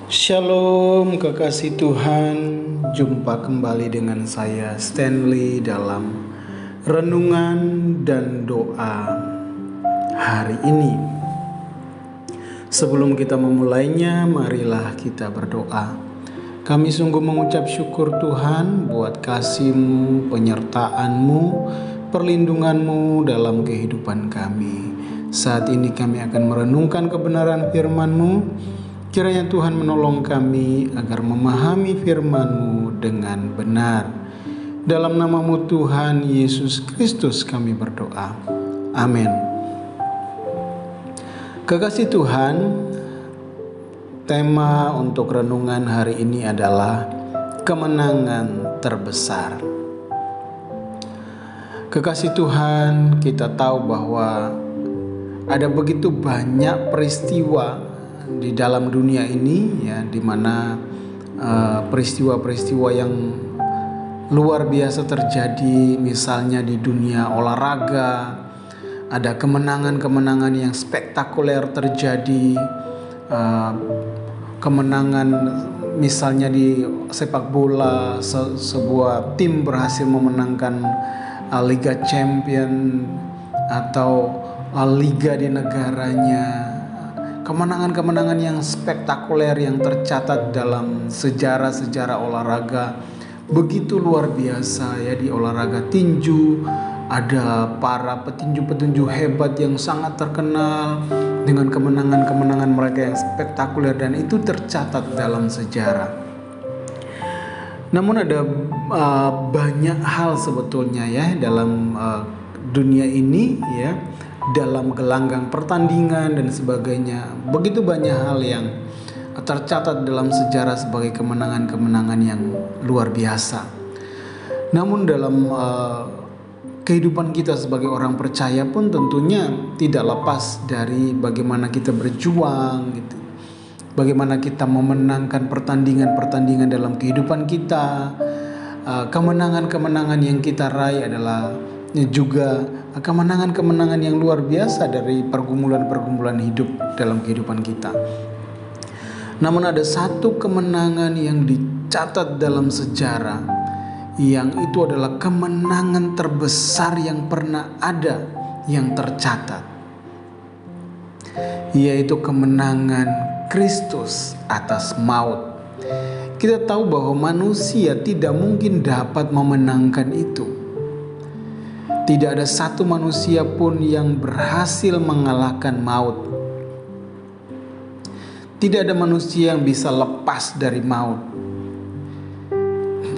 Shalom kekasih Tuhan, jumpa kembali dengan saya Stanley dalam renungan dan doa hari ini. Sebelum kita memulainya, marilah kita berdoa. Kami sungguh mengucap syukur Tuhan buat kasih-Mu, penyertaan-Mu, perlindungan-Mu dalam kehidupan kami. Saat ini kami akan merenungkan kebenaran firman-Mu. Kiranya Tuhan menolong kami agar memahami firman-Mu dengan benar. Dalam nama-Mu Tuhan Yesus Kristus kami berdoa. Amin. Kekasih Tuhan, tema untuk renungan hari ini adalah kemenangan terbesar. Kekasih Tuhan, kita tahu bahwa ada begitu banyak peristiwa di dalam dunia ini, ya, di mana peristiwa-peristiwa yang luar biasa terjadi. Misalnya di dunia olahraga, ada kemenangan-kemenangan yang spektakuler terjadi. Kemenangan misalnya di sepak bola, sebuah tim berhasil memenangkan Liga Champion atau liga di negaranya. Kemenangan-kemenangan yang spektakuler yang tercatat dalam sejarah-sejarah olahraga begitu luar biasa, ya. Di olahraga tinju ada para petinju-petinju hebat yang sangat terkenal dengan kemenangan-kemenangan mereka yang spektakuler, dan itu tercatat dalam sejarah. Namun ada banyak hal sebetulnya, ya, dalam dunia ini, ya, dalam gelanggang pertandingan dan sebagainya. Begitu banyak hal yang tercatat dalam sejarah sebagai kemenangan-kemenangan yang luar biasa. Namun dalam kehidupan kita sebagai orang percaya pun tentunya tidak lepas dari bagaimana kita berjuang, gitu. Bagaimana kita memenangkan pertandingan-pertandingan dalam kehidupan kita. Kemenangan-kemenangan yang kita raih adalah juga kemenangan-kemenangan yang luar biasa dari pergumulan-pergumulan hidup dalam kehidupan kita. Namun ada satu kemenangan yang dicatat dalam sejarah, yang itu adalah kemenangan terbesar yang pernah ada, yang tercatat, yaitu kemenangan Kristus atas maut. Kita tahu bahwa manusia tidak mungkin dapat memenangkan itu. Tidak ada satu manusia pun yang berhasil mengalahkan maut. Tidak ada manusia yang bisa lepas dari maut,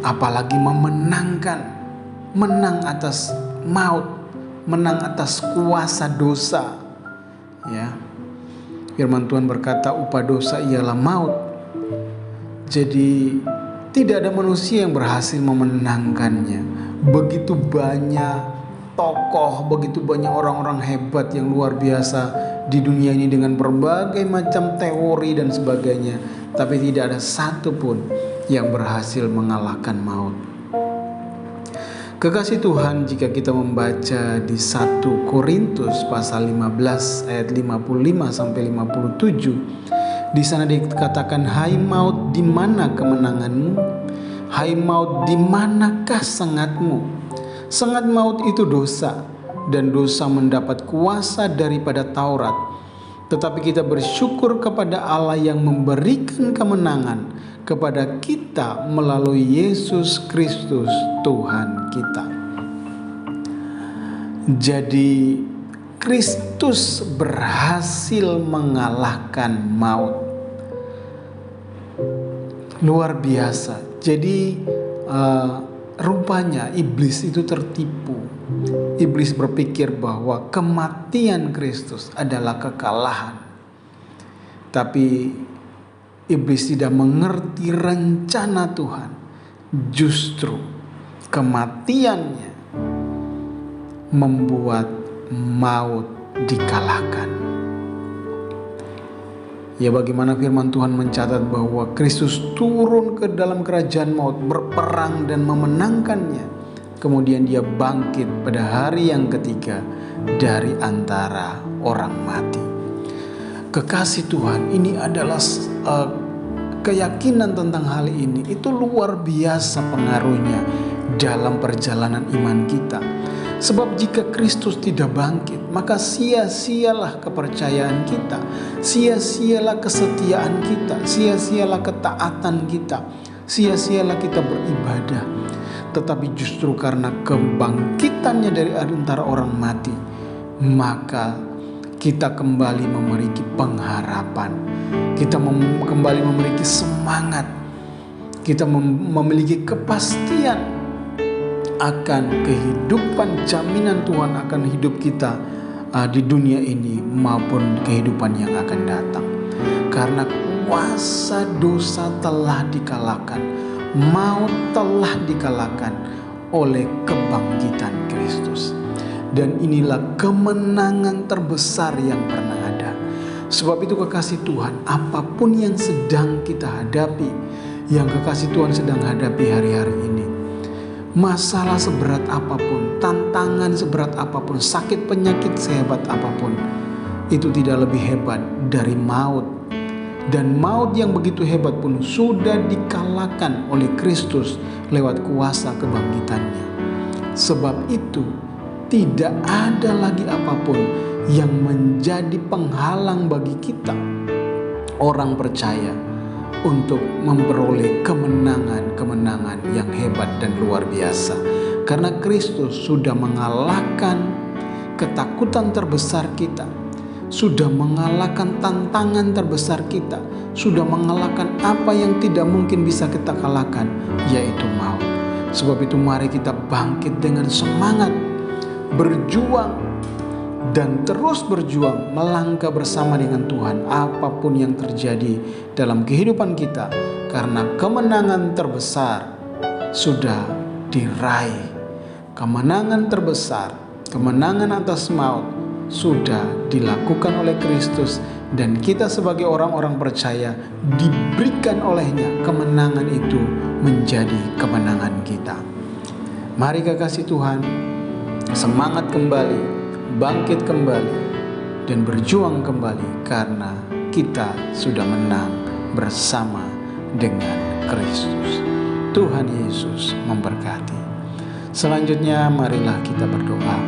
apalagi menang atas maut, menang atas kuasa dosa, ya. Firman Tuhan berkata, upah dosa ialah maut. Jadi tidak ada manusia yang berhasil memenangkannya. Begitu banyak tokoh, begitu banyak orang-orang hebat yang luar biasa di dunia ini dengan berbagai macam teori dan sebagainya, tapi tidak ada satu pun yang berhasil mengalahkan maut. Kekasih Tuhan, jika kita membaca di 1 Korintus pasal 15 ayat 55 sampai 57, di sana dikatakan, hai maut, di mana kemenanganmu? Hai maut, di manakah sengatmu? Sengat maut itu dosa, dan dosa mendapat kuasa daripada Taurat. Tetapi kita bersyukur kepada Allah yang memberikan kemenangan kepada kita melalui Yesus Kristus Tuhan kita. Jadi Kristus berhasil mengalahkan maut. Luar biasa. Jadi rupanya iblis itu tertipu. Iblis berpikir bahwa kematian Kristus adalah kekalahan. Tapi iblis tidak mengerti rencana Tuhan. Justru kematiannya membuat maut dikalahkan. Ya, bagaimana firman Tuhan mencatat bahwa Kristus turun ke dalam kerajaan maut, berperang dan memenangkannya. Kemudian dia bangkit pada hari yang ketiga dari antara orang mati. Kekasih Tuhan, ini adalah keyakinan tentang hal ini itu luar biasa pengaruhnya dalam perjalanan iman kita. Sebab jika Kristus tidak bangkit, maka sia-sialah kepercayaan kita, sia-sialah kesetiaan kita, sia-sialah ketaatan kita, sia-sialah kita beribadah. Tetapi justru karena kebangkitannya dari antara orang mati, maka kita kembali memiliki pengharapan, kita kembali memiliki semangat, kita memiliki kepastian akan kehidupan, jaminan Tuhan akan hidup kita di dunia ini maupun kehidupan yang akan datang. Karena kuasa dosa telah dikalahkan, maut telah dikalahkan oleh kebangkitan Kristus. Dan inilah kemenangan terbesar yang pernah ada. Sebab itu kekasih Tuhan, apapun yang sedang kita hadapi, yang kekasih Tuhan sedang hadapi hari-hari ini, masalah seberat apapun, tantangan seberat apapun, sakit penyakit sehebat apapun, itu tidak lebih hebat dari maut. Dan maut yang begitu hebat pun sudah dikalahkan oleh Kristus lewat kuasa kebangkitannya. Sebab itu tidak ada lagi apapun yang menjadi penghalang bagi kita, orang percaya, untuk memperoleh kemenangan-kemenangan yang hebat dan luar biasa. Karena Kristus sudah mengalahkan ketakutan terbesar kita, sudah mengalahkan tantangan terbesar kita, sudah mengalahkan apa yang tidak mungkin bisa kita kalahkan, yaitu maut. Sebab itu mari kita bangkit dengan semangat, berjuang, dan terus berjuang melangkah bersama dengan Tuhan apapun yang terjadi dalam kehidupan kita, karena kemenangan terbesar sudah diraih. Kemenangan terbesar, kemenangan atas maut sudah dilakukan oleh Kristus, dan kita sebagai orang-orang percaya diberikan olehnya kemenangan itu menjadi kemenangan kita. Mari kekasih Tuhan, semangat kembali, bangkit kembali, dan berjuang kembali, karena kita sudah menang bersama dengan Kristus. Tuhan Yesus memberkati. Selanjutnya marilah kita berdoa.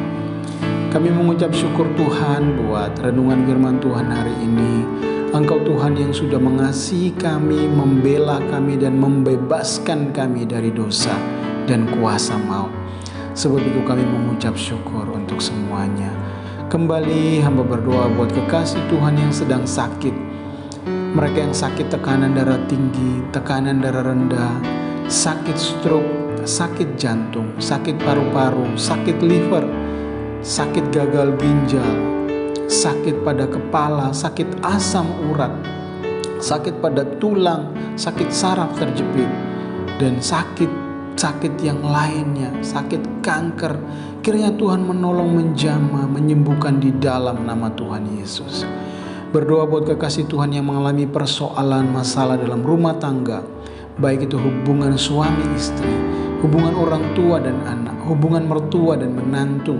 Kami mengucap syukur Tuhan buat renungan firman Tuhan hari ini. Engkau Tuhan yang sudah mengasihi kami, membela kami, dan membebaskan kami dari dosa dan kuasa maut. Sebab itu kami mengucap syukur untuk semuanya. Kembali hamba berdoa buat kekasih Tuhan yang sedang sakit. Mereka yang sakit tekanan darah tinggi, tekanan darah rendah, sakit stroke, sakit jantung, sakit paru-paru, sakit liver, sakit gagal ginjal, sakit pada kepala, sakit asam urat, sakit pada tulang, sakit saraf terjepit, dan sakit yang lainnya, sakit kanker. Kiranya Tuhan menolong, menjamah, menyembuhkan di dalam nama Tuhan Yesus. Berdoa buat kekasih Tuhan yang mengalami persoalan masalah dalam rumah tangga, baik itu hubungan suami istri, hubungan orang tua dan anak, hubungan mertua dan menantu,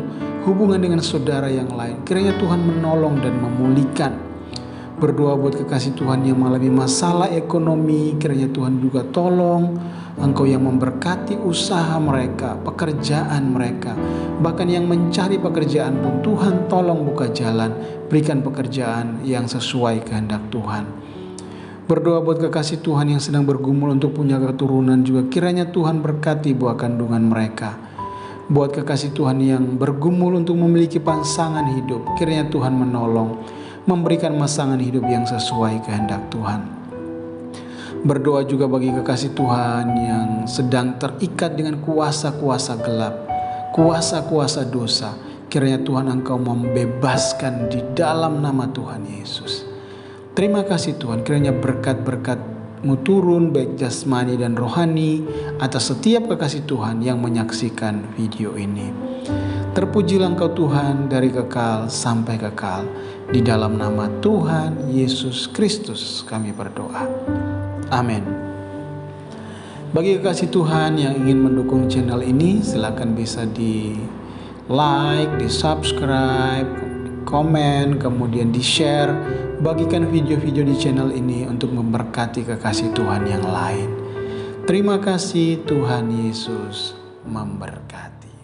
hubungan dengan saudara yang lain. Kiranya Tuhan menolong dan memulihkan. Berdoa buat kekasih Tuhan yang mengalami masalah ekonomi, kiranya Tuhan juga tolong. Engkau yang memberkati usaha mereka, pekerjaan mereka, bahkan yang mencari pekerjaan pun Tuhan tolong buka jalan, berikan pekerjaan yang sesuai kehendak Tuhan. Berdoa buat kekasih Tuhan yang sedang bergumul untuk punya keturunan juga, kiranya Tuhan berkati buah kandungan mereka. Buat kekasih Tuhan yang bergumul untuk memiliki pasangan hidup, kiranya Tuhan menolong, memberikan pasangan hidup yang sesuai kehendak Tuhan. Berdoa juga bagi kekasih Tuhan yang sedang terikat dengan kuasa-kuasa gelap, kuasa-kuasa dosa. Kiranya Tuhan Engkau membebaskan di dalam nama Tuhan Yesus. Terima kasih Tuhan, kiranya berkat-berkat-Mu turun baik jasmani dan rohani atas setiap kekasih Tuhan yang menyaksikan video ini. Terpujilah Engkau Tuhan dari kekal sampai kekal. Di dalam nama Tuhan Yesus Kristus kami berdoa. Amin. Bagi kekasih Tuhan yang ingin mendukung channel ini, silakan bisa di like, di subscribe, komen, kemudian di-share, bagikan video-video di channel ini untuk memberkati kekasih Tuhan yang lain. Terima kasih, Tuhan Yesus memberkati.